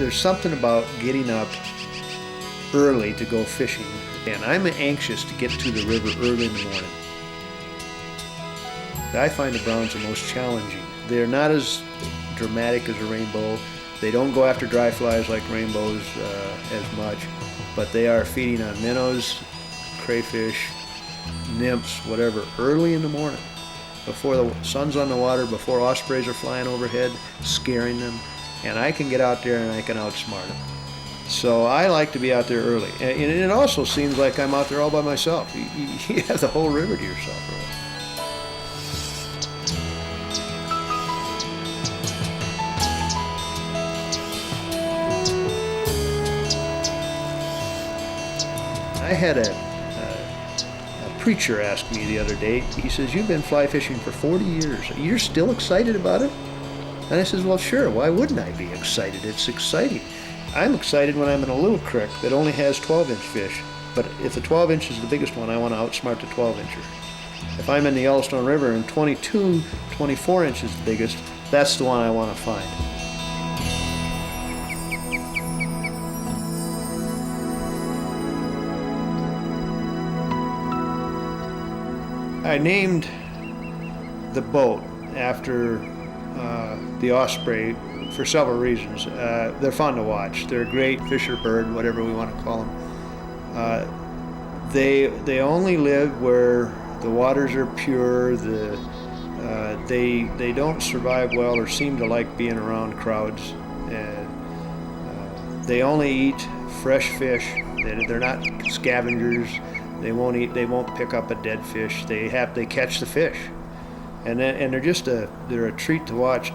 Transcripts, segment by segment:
there's something about getting up early to go fishing, and I'm anxious to get to the river early in the morning. I find the browns the most challenging. They're not as dramatic as a rainbow. They don't go after dry flies like rainbows as much, but they are feeding on minnows, crayfish, nymphs, whatever, early in the morning, before the sun's on the water, before ospreys are flying overhead, scaring them, and I can get out there and I can outsmart them. So I like to be out there early, and it also seems like I'm out there all by myself. You have the whole river to yourself, really. I had a preacher ask me the other day, he says, "You've been fly fishing for 40 years. You're still excited about it?" And I says, "Well, sure, why wouldn't I be excited? It's exciting. I'm excited when I'm in a little creek that only has 12-inch fish, but if the 12-inch is the biggest one, I want to outsmart the 12-incher. If I'm in the Yellowstone River and 22, 24-inch is the biggest, that's the one I want to find." I named the boat after the Osprey for several reasons. They're fun to watch. They're a great fisher bird, whatever we want to call them. They only live where the waters are pure. They don't survive well or seem to like being around crowds. They only eat fresh fish. They're not scavengers. They won't pick up a dead fish. They catch the fish, and they're a treat to watch.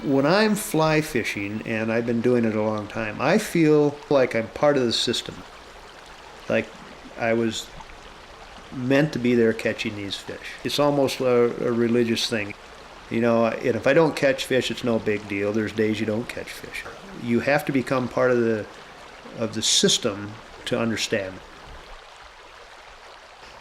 When I'm fly fishing, and I've been doing it a long time, I feel like I'm part of the system. Like I was meant to be there catching these fish. It's almost a religious thing. You know, and if I don't catch fish, it's no big deal. There's days you don't catch fish. You have to become part of the system to understand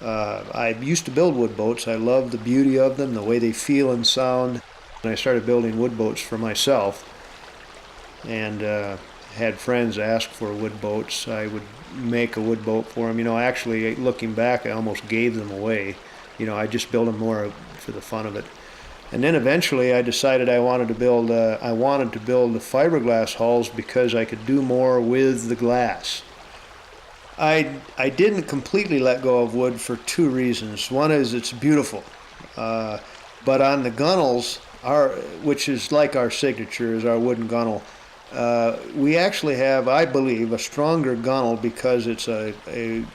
it. I used to build wood boats. I love the beauty of them, the way they feel and sound. I started building wood boats for myself, and had friends ask for wood boats. I would make a wood boat for them. You know, actually, looking back, I almost gave them away. You know, I just built them more for the fun of it. And then eventually, I decided I wanted to build the fiberglass hulls because I could do more with the glass. I didn't completely let go of wood for two reasons. One is it's beautiful, but on the gunnels, which is like our signature, is our wooden gunnel. We actually have, I believe, a stronger gunnel because it's a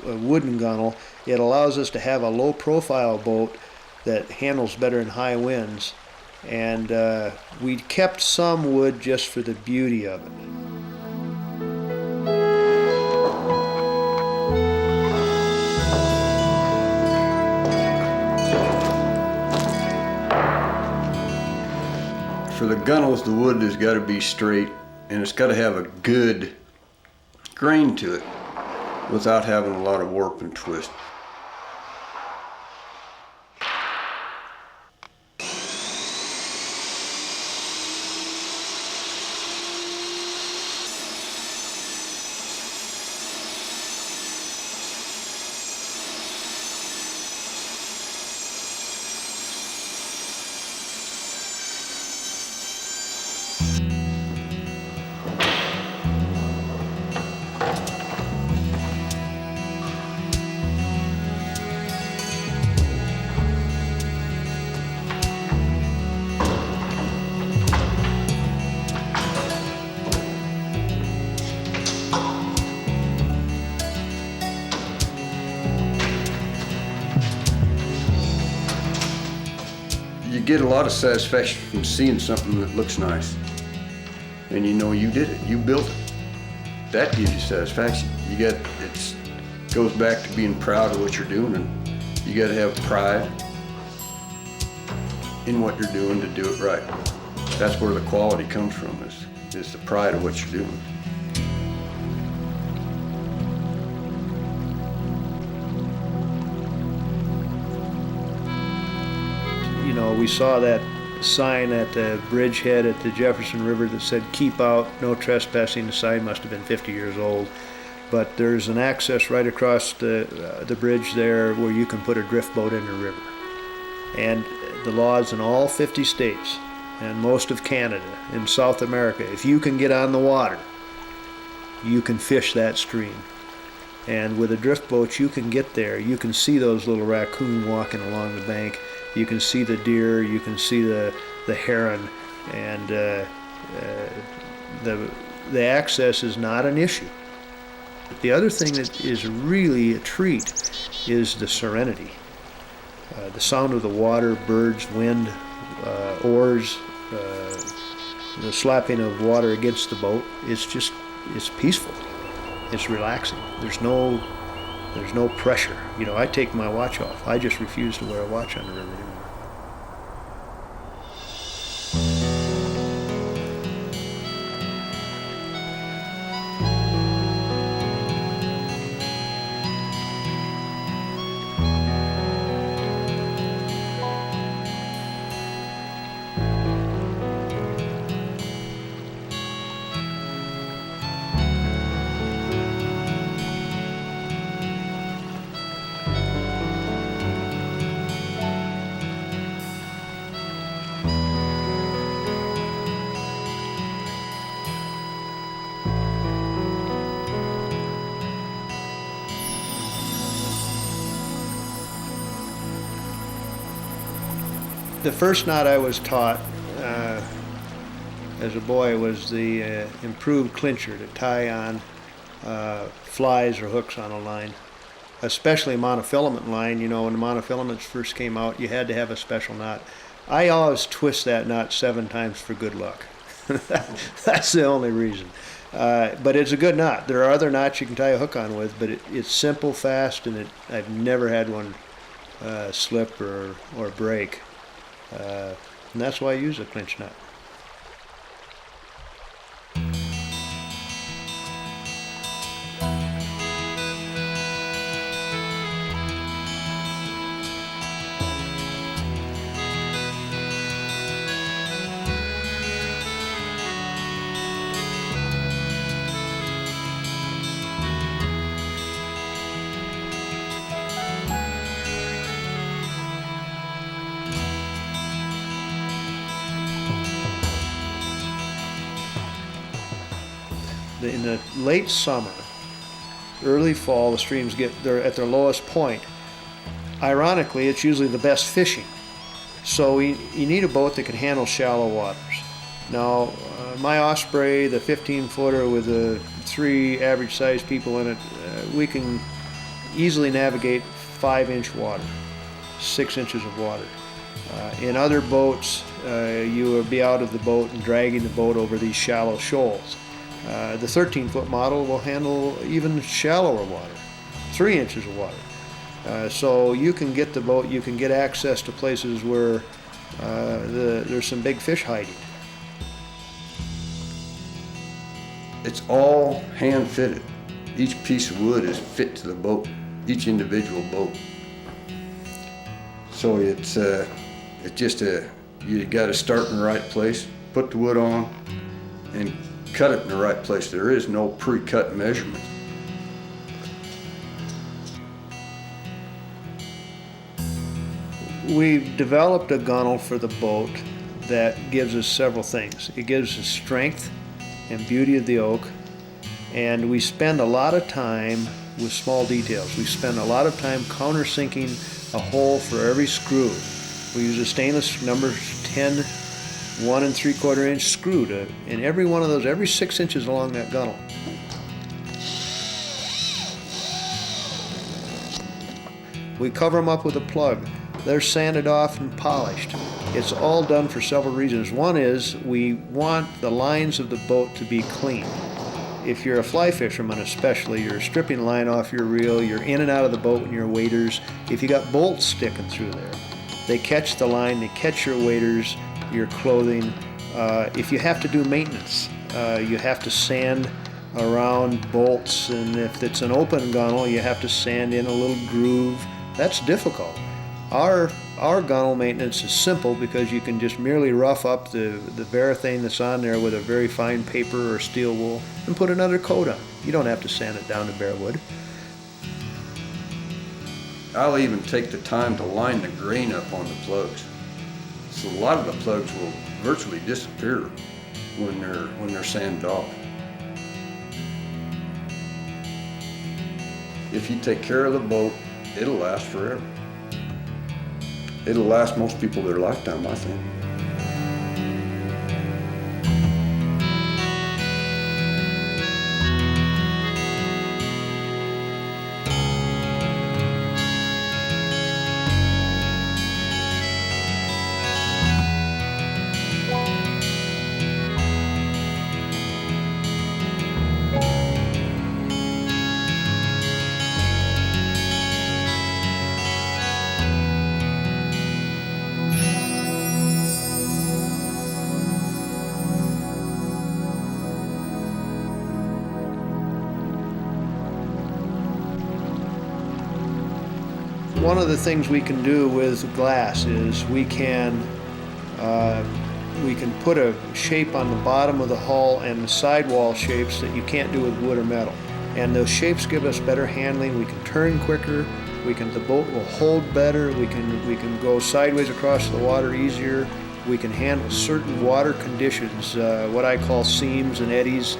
wooden gunnel. It allows us to have a low-profile boat that handles better in high winds. And we kept some wood just for the beauty of it. For the gunnels, the wood has got to be straight, and it's got to have a good grain to it without having a lot of warp and twist. You get a lot of satisfaction from seeing something that looks nice. And you know you did it, you built it. That gives you satisfaction. It goes back to being proud of what you're doing, and you got to have pride in what you're doing to do it right. That's where the quality comes from, is the pride of what you're doing. You know, we saw that sign at the bridgehead at the Jefferson River that said, "Keep out, no trespassing." The sign must have been 50 years old. But there's an access right across the bridge there where you can put a drift boat in the river. And the laws in all 50 states and most of Canada and South America, if you can get on the water, you can fish that stream. And with a drift boat, you can get there. You can see those little raccoon walking along the bank. You can see the deer. You can see the heron. And the access is not an issue. The other thing that is really a treat is the serenity. The sound of the water, birds, wind, oars, the slapping of water against the boat. It's peaceful. It's relaxing. There's no pressure. You know, I take my watch off. I just refuse to wear a watch on the river anymore. The first knot I was taught as a boy was the improved clincher to tie on flies or hooks on a line, especially monofilament line. You know, when the monofilaments first came out, you had to have a special knot. I always twist that knot 7 times for good luck. That's the only reason. But it's a good knot. There are other knots you can tie a hook on with, but it's simple, fast, and I've never had one slip or break. And that's why I use a clinch knot. In the late summer, early fall, the streams they're at their lowest point. Ironically, it's usually the best fishing. So you need a boat that can handle shallow waters. Now, my Osprey, the 15-footer with the 3 average-sized people in it, we can easily navigate 5-inch water, 6 inches of water. In other boats, you would be out of the boat and dragging the boat over these shallow shoals. The 13-foot model will handle even shallower water, 3 inches of water. So you can get the boat, you can get access to places where there's some big fish hiding. It's all hand fitted. Each piece of wood is fit to the boat, each individual boat. So it's just you got to start in the right place, put the wood on, and cut it in the right place. There is no pre-cut measurement. We've developed a gunnel for the boat that gives us several things. It gives us strength and beauty of the oak, and we spend a lot of time with small details. We spend a lot of time countersinking a hole for every screw. We use a stainless number 10 1 3/4 inch screw in every one of those, every 6 inches along that gunnel. We cover them up with a plug. They're sanded off and polished. It's all done for several reasons. One is we want the lines of the boat to be clean. If you're a fly fisherman especially, you're stripping line off your reel, you're in and out of the boat in your waders. If you got bolts sticking through there, they catch the line, they catch your waders, your clothing, If you have to do maintenance, you have to sand around bolts, and if it's an open gunnel, you have to sand in a little groove. That's difficult. Our gunnel maintenance is simple because you can just merely rough up the varathane that's on there with a very fine paper or steel wool and put another coat on. You don't have to sand it down to bare wood. I'll even take the time to line the grain up on the plugs. So a lot of the plugs will virtually disappear when they're sanded off. If you take care of the boat, it'll last forever. It'll last most people their lifetime, I think. One of the things we can do with glass is we can put a shape on the bottom of the hull and the sidewall shapes that you can't do with wood or metal. And those shapes give us better handling. We can turn quicker. The boat will hold better. We can go sideways across the water easier. We can handle certain water conditions. What I call seams and eddies,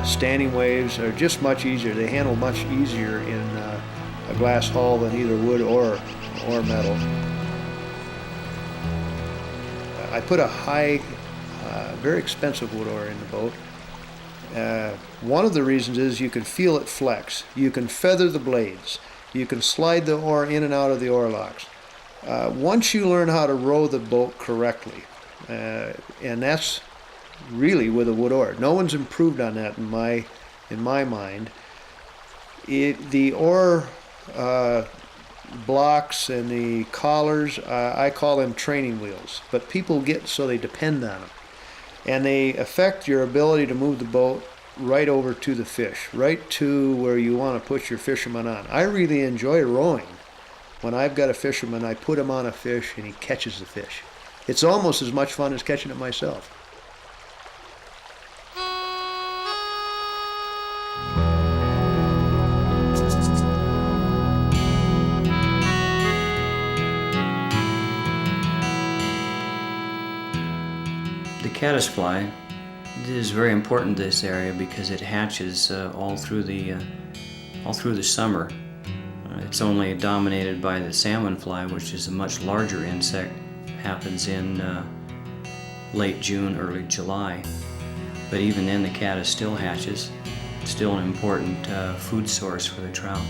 standing waves are just much easier. They handle much easier in a glass hull than either wood or metal. I put a high, very expensive wood oar in the boat. One of the reasons is you can feel it flex. You can feather the blades. You can slide the oar in and out of the oar locks. Once you learn how to row the boat correctly, and that's really with a wood oar. No one's improved on that in my mind. The oar blocks and the collars, I call them training wheels, but people get so they depend on them, and they affect your ability to move the boat right over to the fish, right to where you want to put your fisherman on. I really enjoy rowing. When I've got a fisherman, I put him on a fish and he catches the fish. It's almost as much fun as catching it myself. The caddisfly is very important in this area because it hatches all through the summer. It's only dominated by the salmonfly, which is a much larger insect. Happens in late June, early July. But even then, the caddis still hatches. It's still an important food source for the trout.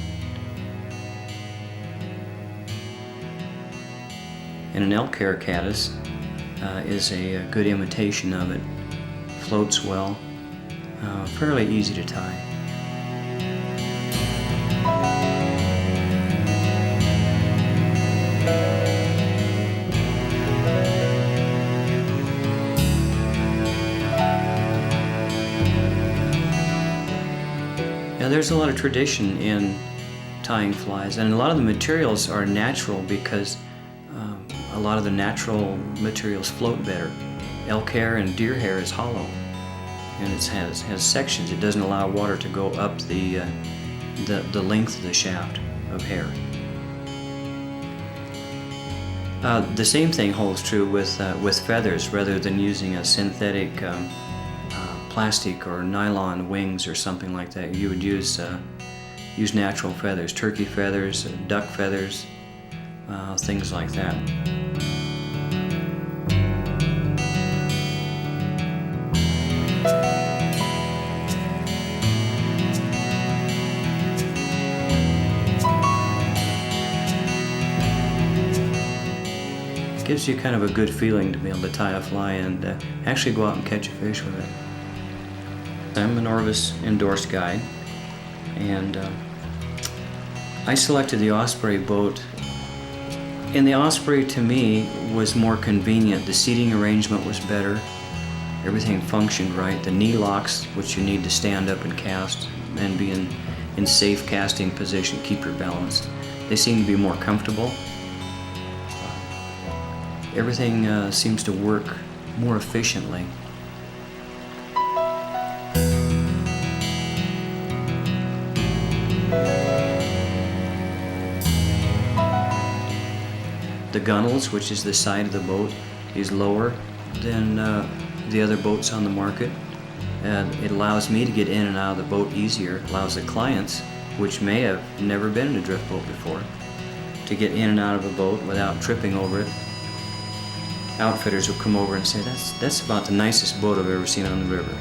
And an elk hair caddis is a good imitation of it. Floats well, fairly easy to tie. Now, there's a lot of tradition in tying flies, and a lot of the materials are natural because a lot of the natural materials float better. Elk hair and deer hair is hollow, and it has sections. It doesn't allow water to go up the length of the shaft of hair. The same thing holds true with feathers. Rather than using a synthetic plastic or nylon wings or something like that, you would use natural feathers, turkey feathers, duck feathers, things like that. It gives you kind of a good feeling to be able to tie a fly and actually go out and catch a fish with it. I'm an Orvis endorsed guide, and I selected the Osprey boat. And the Osprey, to me, was more convenient. The seating arrangement was better. Everything functioned right. The knee locks, which you need to stand up and cast and be in safe casting position, keep your balance. They seem to be more comfortable. Everything seems to work more efficiently. The gunnels, which is the side of the boat, is lower than the other boats on the market. And it allows me to get in and out of the boat easier. It allows the clients, which may have never been in a drift boat before, to get in and out of a boat without tripping over it. Outfitters will come over and say, that's about the nicest boat I've ever seen on the river.